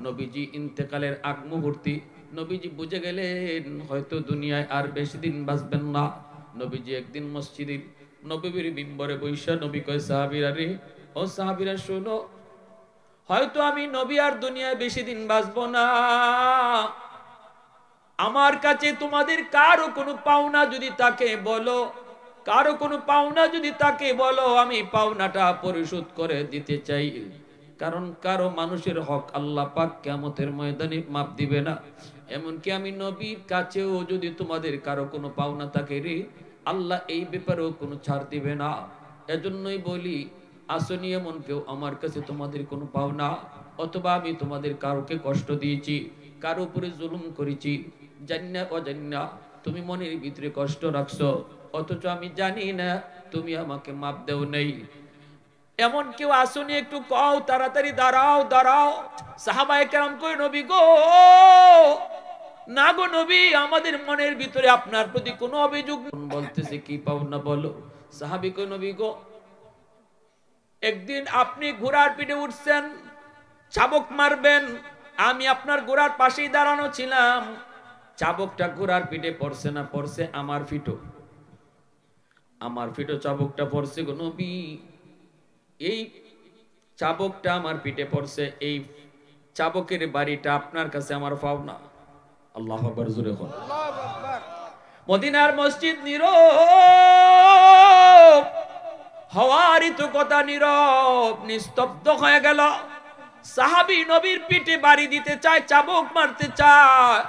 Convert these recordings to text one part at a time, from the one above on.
নবীজি ইন্তেকালের আগ মুহূর্তে নবীজি বুঝে গেলেন হয়তো দুনিয়ায় আর বেশি দিন বাঁচবেন না। নবীজি একদিন মসজিদে নববীর মিম্বরে বৈশা নবী কয় সাহাবীরা রে, ও সাহাবীরা শোনো, হয়তো আমি নবী আর দুনিয়ায় বেশি দিন বাঁচবো না। আমার কাছে তোমাদের কারো কোনো পাওনা যদি তাকে বলো, কারো কোনো পাওনা যদি তাকে বলো, আমি পাওনাটা পরিশোধ করে দিতে চাই। কারণ কারো মানুষের হক আল্লাহ পাক কিয়ামতের ময়দানে মাপ দিবে না। এমনকি আমি নবীর কাছেও যদি তোমাদের কারো কোনো পাওনা থাকে রে, আল্লাহ এই ব্যাপারেও কোনো ছাড় দিবে না। এজন্যই বলি, আসনি এমন কেউ আমার কাছে তোমাদের কোনো পাওনা, অথবা আমি তোমাদের কারোকে কষ্ট দিয়েছি, কারো উপরে জুলুম করেছি, জান্না অজান্না তুমি মনের ভিতরে কষ্ট রাখছো, অথচ আমি জানি না তুমি আমাকে মাপ দেও নেই, এমন কেউ আসুনি একটু কও, তাড়াতাড়ি দাঁড়াও দাঁড়াও। সাহাবায়ে কেরাম কই নবী গো, না গো নবী, আমাদের মনের ভিতরে আপনার প্রতি কোনো অভিযোগ। বলতেছে কি পাওনা বলো। সাহাবী কই নবী গো, একদিন আপনি ঘোড়ার পিঠে উঠছেন, চাবুক মারবেন, আমি আপনার ঘোড়ার পাশেই দাঁড়ানো ছিলাম, চাবুকটা ঘোড়ার পিঠে পড়ছে না পড়ছে আমার ফিটো, আমার ফিটো চাবুকটা পড়ছে গো নবী, এই চাবুকটা আমার পিঠে পড়ছে, এই চাবুকের বাড়িটা আপনার কাছে আমার পাওনা। আল্লাহু আকবার, জোরে বল আল্লাহু আকবার। মদিনার মসজিদ নীরব, হওয়ারই তো কথা নীরব, নিস্তব্ধ হয়ে গেল। সাহাবী নবীর পিঠে বাড়ি দিতে চায়, চাবুক মারতে চায়।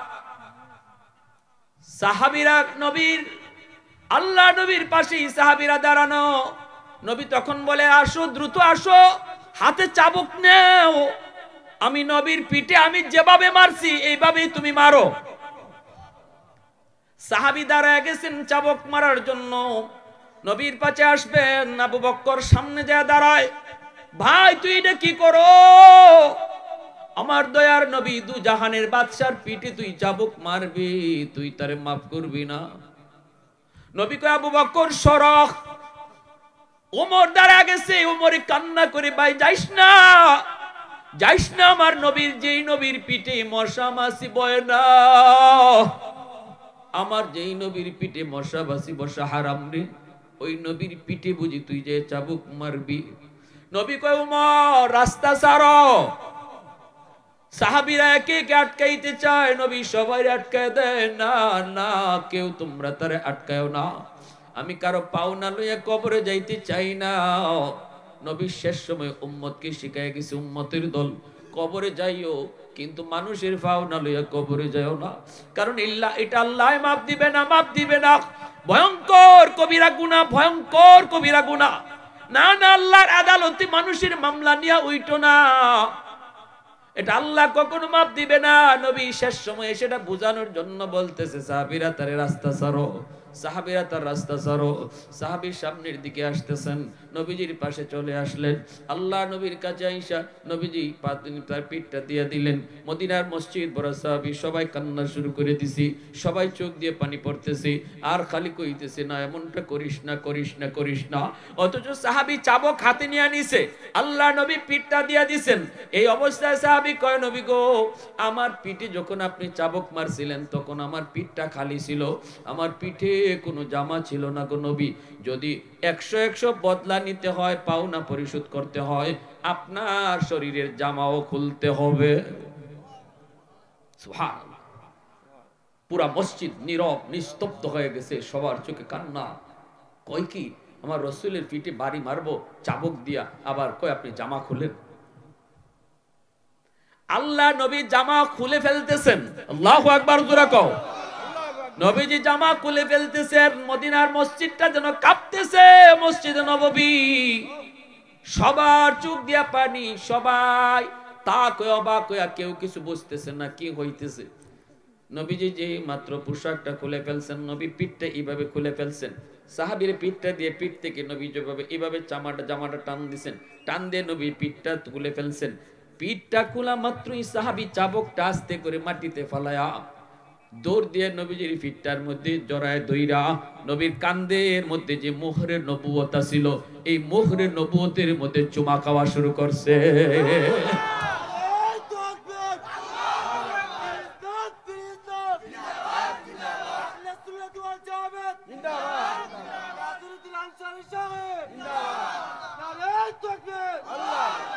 সাহাবীরা নবীর, আল্লাহ নবীর পাশেই সাহাবীরা দাঁড়ানো। নবী তখন বলে আসো, দ্রুত আসো, হাতে চাবুক নেও, আমি নবীর পিঠে আমি যেভাবে মারছি এইভাবেই তুমি মারো। সাহাবী দাঁড়ায় গেছেন চাবুক মারার জন্য, নবীর পাশে আসবেন, আবু বকর সামনে যায় দাঁড়ায়, ভাই তুই এটা কি করো? আমার দয়ার নবী দু জাহানের বাদশার পিঠে তুই চাবুক মারবি, তুই তারে মাফ করবি না? নবী কয় আবু বকর সরহ। ওমর দাঁড়ায় গেছে, ওমরে কান্না করে, ভাই যাইস না, যাইস না, আমার নবীর, যেই নবীর পিঠে মশা মাছি বয় না, আমার যেই নবীর পিঠে মশা মাছি বসা হারাম রে, ওই নবীর পিঠে বুঝি তুই যে চাবুক মারবি? নবী কয় ওমর রাস্তা ছাড়ো। সাহাবীরা একে একে আটকাইতে চায়, নবী সবাই আটকায় দেয়, না না, কেউ তোমরা তারে আটকায়ও না, আমি কারো পাওনা লইয়া কবরে যাইতে চাই না। নবী শেষ সময় উম্মতকে শিখায় গেছে, উম্মতের দল কবরে যাইও, কিন্তু মানুষের পাওনা লইয়া কবরে যাইও না, কারণ এটা আল্লাহ মাফ দিবে না, মাফ দিবে না, ভয়ঙ্কর কবিরা গুনাহ, ভয়ঙ্কর কবিরা গুনাহ। না না, আল্লাহর আদালতে মানুষের মামলা নিয়ে উইটো না, এটা আল্লাহ কখনো মাফ দিবে না। নবী শেষ সময়ে সেটা বোঝানোর জন্য বলতেছে সাহাবীরা তারে রাস্তা ছাড়ো, সাহাবীরা তার রাস্তা ছাড়ো। সাহাবীর সামনের দিকে আসতেছেন, নবীজির পাশে চলে আসলেন, আল্লাহ নবীর কাছে আইসা নবীজি তার পিঠটা দিয়ে দিলেন। মদিনার মসজিদ বড় সাহাবী সবাই কান্না শুরু করে দিছি, সবাই চোখ দিয়ে পানি পড়তেছে, আর খালি কইতেছে না এমনটা করিস না, করিস না, করিস না। অথচ সাহাবী চাবুক হাতে নিয়ে নিছে, আল্লাহ নবী পিঠটা দিয়ে দিছেন। এই অবস্থায় সাহাবী কয় নবী গো, আমার পিঠে যখন আপনি চাবুক মারছিলেন তখন আমার পিঠটা খালি ছিল, আমার পিঠে কোনো জামা ছিল না গো নবী, যদি 100 বদলা নিতে হয়, পাওনা পরিশোধ করতে হয়, আপনার শরীরের জামাও খুলতে হবে। সুবহানাল্লাহ। পুরা মসজিদ নীরব নিস্তব্ধ হয়ে গেছে, সবার চোখে কান্না। কয় কি, আমার রাসূলের পিঠে বাড়ি মারবো চাবুক দিয়া, আবার কয় আপনি জামা খুলেন। আল্লাহ নবী জামা খুলে ফেলতেছেন, আল্লাহু আকবার, জোরে কও। নবীজি জামা খুলে ফেলতেছেন, মদিনার মসজিদটা যেন কাঁপতেছে, মসজিদে নববী, সবার চোখ দিয়া পানি, সবাই তাক অবাক হইয়া, কেউ কিছু বুঝতেছে না কি হইতেছে। নবীজি যে মাত্র পোশাকটা খুলে ফেলছেন, নবী পিঠটা এইভাবে খুলে ফেলছেন, সাহাবীর পিঠটা দিয়ে পিঠ থেকে নবী যেভাবে এইভাবে জামাটা টান দিছেন, টান দিয়ে নবী পিঠটা খুলে ফেলছেন। পিঠটা খোলা মাত্রই সাহাবী চাবুকটা আস্তে করে মাটিতে ফালায়া দৌড় দিয়ে নবীজির পিঠটার মধ্যে জড়ায় দইরা নবীর কান্দের মধ্যে যে মোহরের নবুয়ত ছিল, এই মোহরের নবুয়তের মধ্যে চুমা খাওয়া শুরু করছে।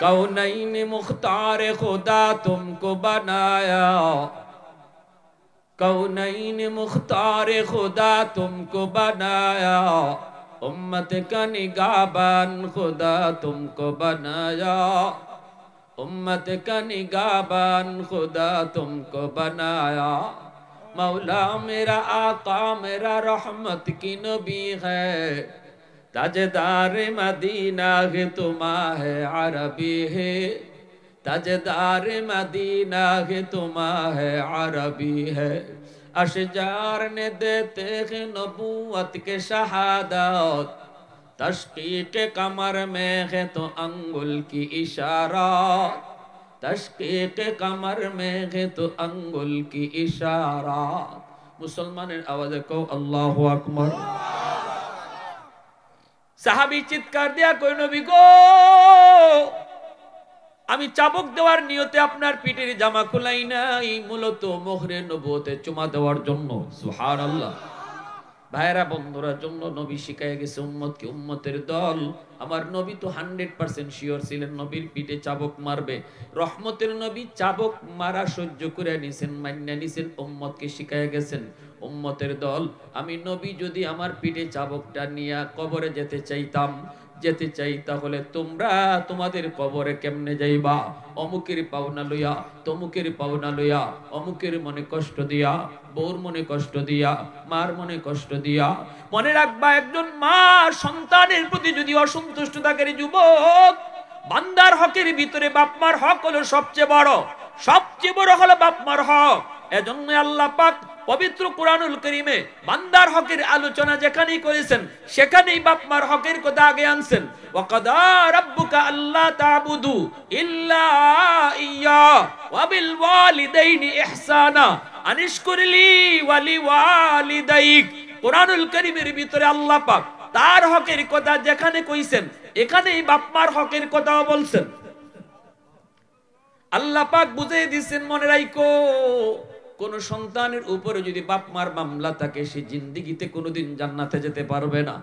कौनैन मुख्तार खुदा तुमको बनाया, कौनैन मुख्तार खुदा तुमको बनाया, उम्मत का निगाहबान खुदा तुमको बनाया, उम्मत का निगाहबान खुदा तुमको बनाया। मौला मेरा आका मेरा रहमत की नबी है, ताजदार मदीना है तुम्हां है अरबी है, ताजदार मदीना है तुम्हां है अरबी है। अशजार ने देते हैं नबूवत के शहादत, तशकीक कमर में है तो अंगुल की इशारा, तशकीक कमर में है तो अंगुल की इशारा। मुसलमाনের आवाज़ে को अल्लाहु আকবার। সাহাবী চিৎকার দিয়া কই নবী গো, আমি চাবুক দেওয়ার নিয়তে আপনার পিঠের জামা খুলাই নাই, মূলত মোহরে নবুয়তে চুমা দেওয়ার জন্য। সুবহানাল্লাহ। ভাইরা বন্ধুরা জন্য নবী শিখায় গেছে উম্মতকে, উম্মতের দল। আমার নবী তো 100% শিওর ছিলেন নবীর পিঠে চাবুক মারবে। রহমতের নবী চাবুক মারা সহ্য করে নিছেন, মান্না নিছেন, উম্মতকে শিখায় গেছেন উম্মতের দল আমি নবী যদি আমার পিঠে চাবুকটা নিয়ে কবরে যেতে চাইতাম, যেতে চাই, তাহলে তোমরা তোমাদের কবরে কেমনে যাইবা? অমুকের পাওনা লইয়া, তমুকের পাওনা লইয়া, অমুকের মনে কষ্ট দিয়া, বউর মনে কষ্ট দিয়া, মার মনে কষ্ট দিয়া। মনে রাখবা একজন মা সন্তানের প্রতি যদি অসন্তুষ্ট থাকে যুবক, বান্দার হকের ভিতরে বাপ মার হক হলো সবচেয়ে বড়, সবচেয়ে বড় হলো বাপ মার হক। এজন্য আল্লাহ পাক পবিত্র কুরআনুল কারীমে বান্দার হকের আলোচনা যেখানেই করেছেন সেখানেই বাপ মার হকের কথা আগে আনছেন। ওয়াকাদা রাব্বুকা আল্লা তা'বুদু ইল্লা ইয়্যা ওয়া বিল ওয়ালিদাইনি ইহসানা আনিশকুরলি ওয়া লিওয়ালিদাইক। কুরআনুল কারীমের ভিতরে আল্লাহ পাক তার হকের কথা যেখানে কইছেন এখানেই বাপ মার হকের কথাও বলছেন। আল্লাহ পাক বুঝিয়ে দিচ্ছেন, মনে রাখো কোন সন্তানের উপরে যদি বাপ মার মামলা থাকে সে জিন্দেগিতে কোনোদিন জান্নাতে যেতে পারবে না।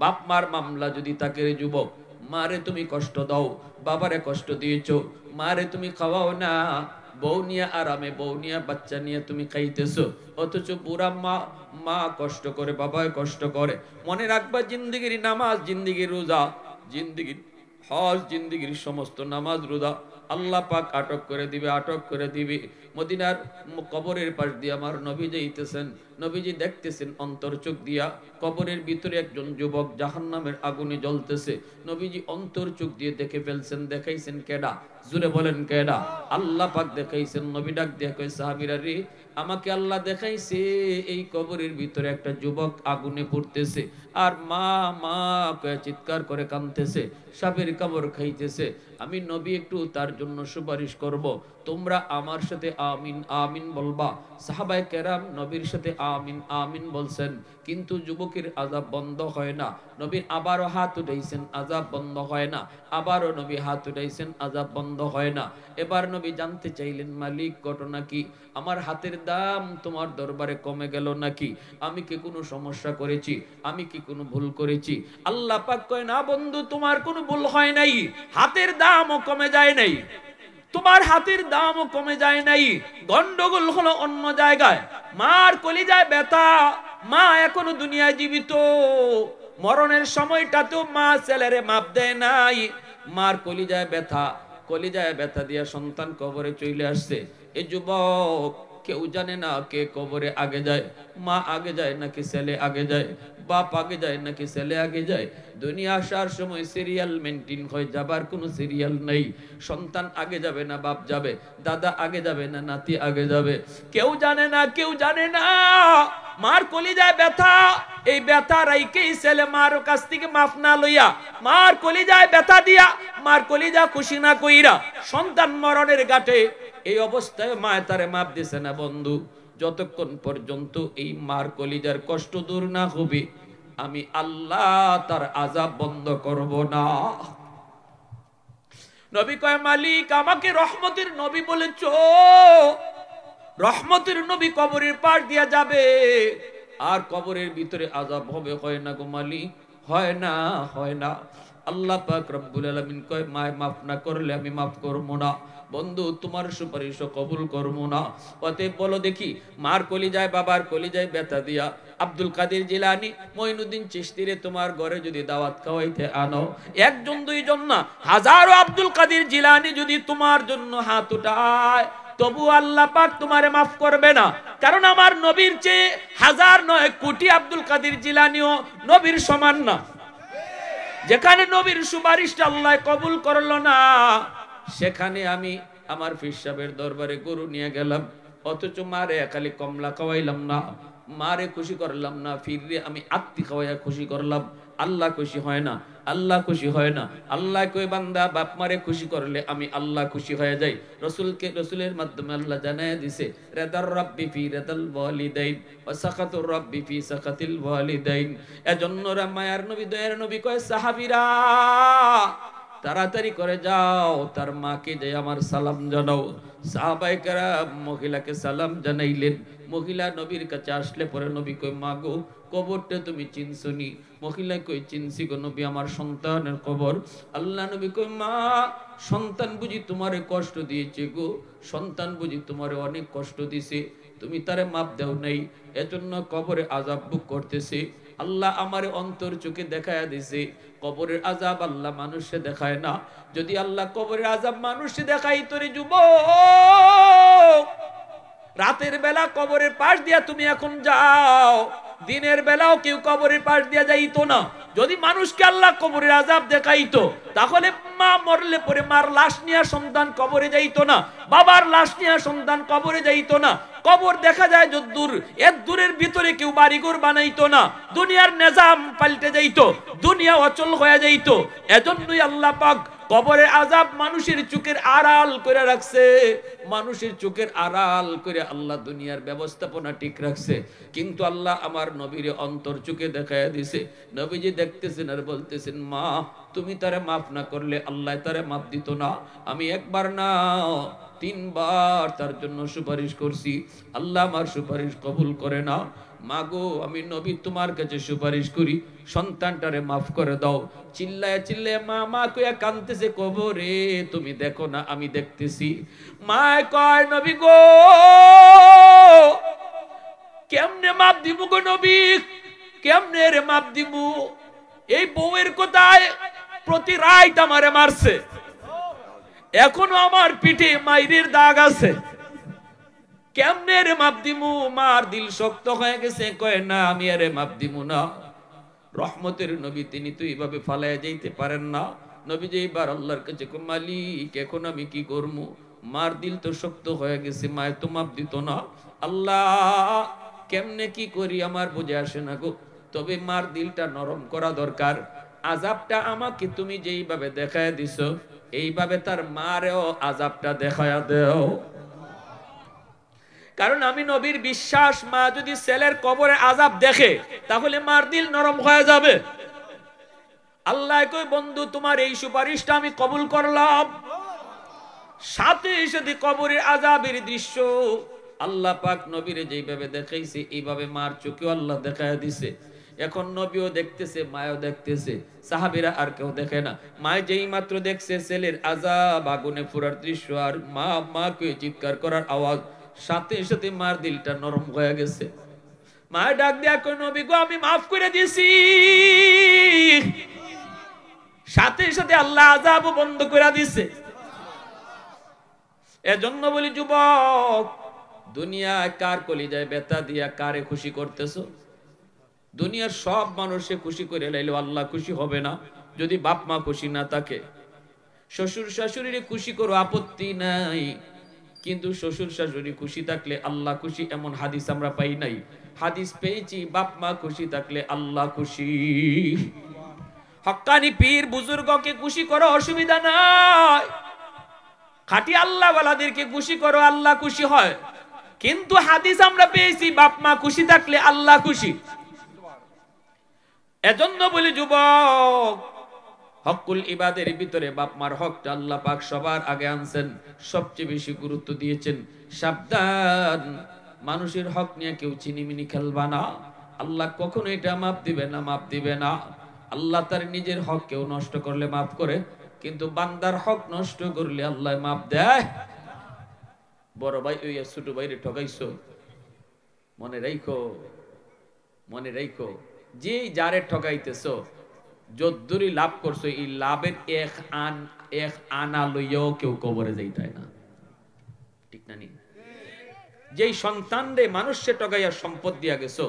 বাপ মার মামলা যদি থাকে রে যুবক, মারে তুমি কষ্ট দাও, বাবারে কষ্ট দিয়েছো, মারে তুমি খাওয়াও না, বউ নিয়ে আরামে, বউ নিয়ে বাচ্চা নিয়ে তুমি খাইতেছো, অথচ বুড়া মা কষ্ট করে, বাবায় কষ্ট করে। মনে রাখবা জিন্দেগির নামাজ, জিন্দেগির রোজা, জিন্দেগির হজ, জিন্দেগির সমস্ত নামাজ রোজা আল্লাহ পাক আটক করে দিবে, আটক করে দিবে। মদিনার কবরের পাশ দিয়ে আমার নবী যাইতেছেন, নবীজি দেখতেছেন অন্তর চোখ দিয়া কবরের ভিতরে একজন যুবক জাহান্নামের আগুনে জ্বলতেছে। নবীজি অন্তর চোখ দিয়ে দেখে ফেলছেন। দেখাইছেন কেডা? জোরে বলেন কেডা? আল্লাহ পাক দেখাইছেন। নবী ডাক দিয়ে কয়, সাহাবীরা রে, আমাকে আল্লাহ দেখাইছে এই কবরের ভিতরে একটা যুবক আগুনে পড়তেছে আর মা মা কয়ে চিৎকার করে কাঁদতেছে, সাপের কামড় খাইতেছে। আমি নবী একটু তার জন্য সুপারিশ করব, তোমরা আমার সাথে আমিন আমিন বলবা। সাহাবায়ে কেরাম নবীর সাথে আমিন আমিন বলছেন, কিন্তু যুবকের আযাব বন্ধ হয় না। নবী আবারও হাত উঠাইছেন, আযাব বন্ধ হয় না। আবারও নবী হাত উঠাইছেন, আযাব বন্ধ হয় না। এবার নবী জানতে চাইলেন, মালিক ঘটনা কি? আমার হাতের দাম তোমার দরবারে কমে গেল নাকি? আমি কি কোনো সমস্যা করেছি? আমি কি কোনো ভুল করেছি? আল্লাহ পাক কয়, না বন্ধু, তোমার কোনো ভুল হয় নাই, হাতের দামও কমে যায় নাই, তোমার হাতের দামও কমে যায় নাই। গন্ডগোল হলো অন্য জায়গায়। মার কলিজায় ব্যথা, মা এখনো দুনিয়ায় জীবিত, মরণের সময়টাতেও মা ছেলেরে মাপ দেয় নাই। মার কলিজায় ব্যথা, কলিজায় ব্যথা দিয়া সন্তান কবরে চলে আসছে। এই যুবক কেউ জানে না কে কবরে আগে যায়, মা আগে যায় নাকি ছেলে আগে যায়, বাপ আগে যায় নাকি ছেলে আগে যায়। দুনিয়া আসার সময় সিরিয়াল মেনটেন হয়, যাবার কোনো সিরিয়াল নেই। সন্তান আগে যাবে না বাপ যাবে, দাদা আগে যাবে না নাতি আগে যাবে, কেউ জানে না, কেউ জানে না। মার কলিজায় ব্যথা, এই ব্যথা রাইকেই ছেলে মার কাছ থেকে মাফ না লইয়া, মার কলিজায় ব্যথা দিয়া, মার কলিজা খুশি না কইরা সন্তান মরণের ঘাটে এই অবস্থায় মা তারে মাপ দিছে না। বন্ধু, যতক্ষণ পর্যন্ত এই মার কলিজার কষ্ট দূর না হবে আমি আল্লাহ তার আযাব বন্ধ করব না। নবী কয়, মালিক আমাকে রহমতের নবী বলেছ, রহমতের নবী কবরের পাশ দিয়া যাবে আর কবরের ভিতরে আযাব হবে? হয় না গো মালিক, হয় না, হয় না। আল্লাহ পাক রব্বুল আলামিন কয় মায় মাফ না করলে আমি মাফ করবো না, বন্ধু তোমার সুপারিশও কবুল করবো না। অতএব বলো দেখি, মার কলিজায় বাবার কলিজায় ব্যথা দিয়া আব্দুল কাদের জিলানী মঈনুদ্দিন চিশতিরে তোমার ঘরে যদি দাওয়াত খাওয়াইতে আনো, একজন দুইজন না, হাজারো আব্দুল কাদের জিলানী যদি তোমার জন্য হাত উঠায়, তবু আল্লাহ পাক তোমারে মাফ করবে না। কারণ আমার নবীর চেয়ে হাজার নয় কোটি আব্দুল কাদের জিলানীও নবীর সমান না। যেখানে নবীর সুপারিশটা আল্লাহ কবুল করলো না, সেখানে আমি আমার পীর সাহেবের দরবারে গরু নিয়ে গেলাম, অথচ মারে খালি কমলা খাওয়াইলাম না, মারে খুশি করলাম না, ফিরে আমি আত্মি খাওয়াইয়া খুশি করলাম। আল্লাহ খুশি হয় না, আল্লাহ খুশি হয় না। আল্লাহ কই বান্দা বাপ মারে খুশি করলে আমি আল্লাহ খুশি হয়ে যাই। রসুলের মাধ্যমে আল্লাহ জানায় দিছে, রেদার রাব্বি ফি রেদাল ওয়ালিদাইন ওয়া সাখাতুর রাব্বি ফি সাখাতিল ওয়ালিদাইন। এজন্য মায়ার নবী দয়ার নবী কয় সাহাবীরা তাড়াতাড়ি করে যাও, তার মাকে যে আমার সালাম জানাও। সাহাবায়ে কেরাম মহিলাকে সালাম জানাইলেন। মহিলা নবীর কাছে আসলে পরে নবী কই মা গো, কবরটা তুমি চিনছনি? মহিলা কই চিনছি গো নবী, আমার সন্তানের কবর। আল্লাহ নবী কই মা, সন্তান বুঝি তোমারে কষ্ট দিয়েছে গো, সন্তান বুঝি তোমারে অনেক কষ্ট দিছে, তুমি তারে মাপ দাও নাই, এজন্য কবরে আযাব ভোগ করতেছে। আল্লাহ আমার অন্তর চোখে দেখায়া দিছে, কবরের আযাব আল্লাহ মানুষে দেখায় না। যদি আল্লাহ কবরের আযাব মানুষে দেখাই তোরে যুবক, রাতের বেলা কবরের পাশ দিয়া তুমি এখন যাও, দিনের বেলাও কেউ কবরের পাশ দিয়া যাইতো না। যদি মানুষকে আল্লাহ কবরের আযাব দেখাইতো, তাহলে মা মরলে পরে মার লাশ নিয়ে সন্তান কবরে যাইতো না, বাবার লাশ নিয়ে সন্তান কবরে যাইতো না। কবর দেখা যায় যদ্দূর, এর দূরের ভিতরে কেউ বাড়িঘর বানাইতো না, দুনিয়ার নিজাম পাল্টে যাইতো, দুনিয়া অচল হয়ে যাইতো। এজন্যই আল্লাহ পাক কবরের আযাব মানুষের চোখের আড়াল করে রাখছে, মানুষের চোখের আড়াল করে আল্লাহ দুনিয়ার ব্যবস্থাপনা ঠিক রাখছে। কিন্তু আল্লাহ আমার নবীর অন্তর চোখে দেখায়া দিছে। নবীজি দেখতেছেন আর বলতেছেন, মা তুমি তারে মাফ না করলে আল্লাহ তারে মাফ দিত না। আমি একবার না 3 বার তার জন্য সুপারিশ করছি, আল্লাহ আমার সুপারিশ কবুল করে না। মাগো আমি নবী তোমার কাছে সুপারিশ করি, সন্তানটারে মাফ করে দাও। চিল্লায় চিল্লায় মা মা কইয়া কাঁদতেছে, কবরে তুমি দেখো না আমি দেখতেছি। মা কয় নবী গো কেমনে মাপ দিব গো নবী, কেমনে রে মাপ দিব? এই বউয়ের কোথায় প্রতি রাত আমারে মারছে, এখনো আমার পিঠে মাইরের দাগ আছে, কেমনে রে মাপ দিমু? মার দিল শক্ত হয়ে গেছে, কয় না আমি আরে মাপ দিমু না। রহমতের নবী তিনি তো এইভাবে ফালাইয়া যাইতে পারেন না। নবী যে এবার আল্লাহর কাছে কয় মালিক এখন আমি কি করবো, মার দিল তো শক্ত হয়ে গেছে, মায় তো মাপ দিত না। আল্লাহ কেমনে কি করি আমার বুঝে আসে না গো, তবে মার দিলটা নরম করা দরকার। আযাবটা আমাকে তুমি যেইভাবে দেখায় দিছো, এইভাবে তার মারেও আযাবটা দেখায়া দেও। কারণ আমি নবীর বিশ্বাস, মা যদি ছেলের কবরে আযাব দেখে তাহলে মার দিল নরম হয়ে যাবে। আল্লাহ কই বন্ধু তোমার এই সুপারিশটা আমি কবুল করলাম। সাথে সাথে কবরের আযাবের দৃশ্য আল্লাহ পাক নবীরে যেইভাবে দেখাইছে, এইভাবে মার চোখেও আল্লাহ দেখায় দিছে। এখন নবীও দেখতেছে, মায়ও দেখতেছে, সাহাবীরা আর কেউ দেখে না। মায় যেই মাত্র দেখছে ছেলের আযাব আগুনে পুরার দৃশ্য আর মা মা কে চিৎকার করার আওয়াজ, সাথে সাথে মার দিলটা নরম হয়ে গেছে। মায় ডাক দিয়া কই নবী গো আমি মাফ করে দিয়েছি। সাথে সাথে আল্লাহ আযাব বন্ধ করে দিছে। এজন্য বলি যুবক, দুনিয়ায় কার কলিজায় ব্যথা দিয়া কারে খুশি করতেছো? দুনিয়ার সব মানুষে খুশি করে লাইলে আল্লাহ খুশি হবে না যদি বাপ মা খুশি না থাকে। শ্বশুর শাশুড়িরে খুশি করো, আপত্তি নাই, কিন্তু শ্বশুর শাশুড়ি খুশি থাকলে আল্লাহ খুশি এমন হাদিস আমরা পাই নাই। হাদিস পেয়েছি বাপ মা খুশি থাকলে আল্লাহ খুশি। হক্কানি পীর বুজুর্গকে খুশি করো, অসুবিধা নাই, খাঁটি আল্লাহ ওয়ালাদেরকে খুশি করো, আল্লাহ খুশি হয়। কিন্তু হাদিস আমরা পেয়েছি বাপ মা খুশি থাকলে আল্লাহ খুশি। এজন্য বলি যুবক, হকুল ইবাদের ভিতরে বাপ মার হকটা আল্লাহ পাক সবার আগে আনছেন, সবচেয়ে বেশি গুরুত্ব দিয়েছেন। সাবধান, মানুষের হক নিয়ে কেউ চিনিমিনি খেলবা না। আল্লাহ কখনো এটা মাপ দিবে না, মাপ দিবে না। আল্লাহ তার নিজের হক কেউ নষ্ট করলে মাফ করে, কিন্তু বান্দার হক নষ্ট করলে আল্লাহ মাফ দেয়। বড় ভাই ওই ছোট ভাইরে ঠকাইছো, মনে রাখো, মনে রাখো, যে যারে ঠকাইতেছো যদ্দুরি লাভ করছো, এই লাভের এক আনা লইয়াও কেউ কবরে যাইতে না, ঠিক না? যেই সন্তান রে মানুষে ঠকাইয়া সম্পদ দিয়া গেছো,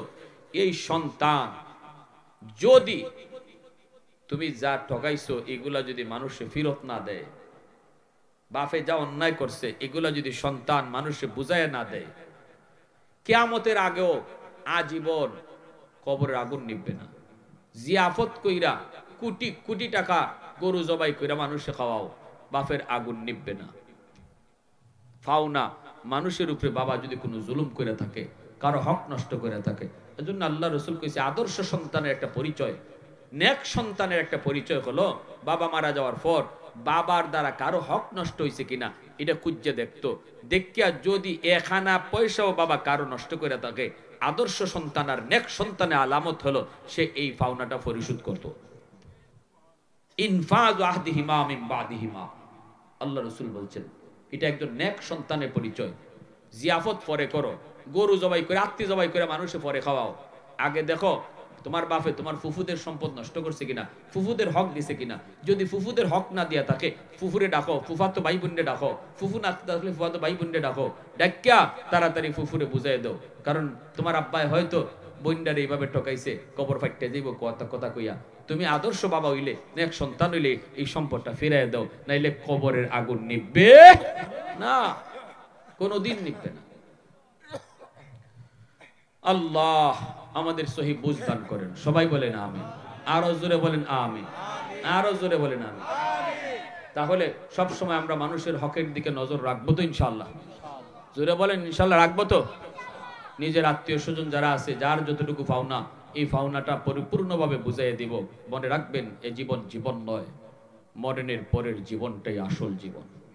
এই সন্তান যদি তুমি যা ঠকাইছো এগুলা যদি মানুষে ফেরত না দেয়, বাপে যা অন্যায় করছে এগুলা যদি সন্তান মানুষে বুঝায় না দেয়, কিয়ামতের আগেও আজীবন কবরের আগুন নিভবে না। জিয়াফত কইরা কোটি কোটি টাকা গরু জবাই কইরা মানুষে খাওয়াও, বাপের আগুন নিভবে না। ফাওনা মানুষের উপরে বাবা যদি কোনো জুলুম করে থাকে, কারো হক নষ্ট করে থাকে, এজন্য আল্লাহ রাসূল কইছে আদর্শ সন্তানের একটা পরিচয়, নেক সন্তানের একটা পরিচয় হলো বাবা মারা যাওয়ার পর বাবার দ্বারা কারো হক নষ্ট হয়েছে কিনা এটা খুঁজে দেখতো, দেখিয়া যদি এখানা পয়সাও বাবা কারো নষ্ট করে থাকে, আদর্শ সন্তান আর নেক সন্তানের আলামত হলো সে এই পাওনাটা পরিশোধ করত। ইনফাযু আহদিহিমা মিন বাদিহিমা, আল্লাহ রাসূল বলছেন এটা একজন নেক সন্তানের পরিচয়। জিয়াফত পরে করো, গরু জবাই করে আত্মীয় জবাই করে মানুষে পরে খাওয়াও, আগে দেখো তোমার বাপে তোমার ফুফুদের সম্পদ নষ্ট করছে কিনা, ফুফুদের হক দিছে কিনা। যদি ফুফুদের হক না দিয়া থাকে ফুফুরে ডাকো, ফুফাতো ভাই বোনরে ডাকো, ফুফু না থাকলে ফুফাতো ভাই বোনরে ডাকো, ডাক্কা তাড়াতাড়ি ফুফুরে বুঝাই দাও, কারণ তোমার আব্বাই হয়তো বোনডারে এইভাবে ঠকাইছে, কবর ফাইটে যাইব কথা কথা কইয়া। তুমি আদর্শ বাবা হইলে, নেক সন্তান হইলে এই সম্পদটা ফিরাই দাও, নাইলে কবরের আগুন নিভবে না, কোনোদিন নিভবে না। আল্লাহ আমাদের সহি বুঝ দান করেন, সবাই বলেন আমিন, আরো জোরে বলেন আমিন, আরো জোরে বলেন আমিন। তাহলে সব সময় আমরা মানুষের হকের দিকে নজর রাখবো তো ইনশাআল্লাহ, জোরে বলেন ইনশাআল্লাহ রাখবো তো। নিজের আত্মীয় স্বজন যারা আছে, যার যতটুকু পাওনা, এই পাওনাটা পরিপূর্ণভাবে বুঝাইয়া দিব। মনে রাখবেন এ জীবন জীবন নয়, মরণের পরের জীবনটাই আসল জীবন।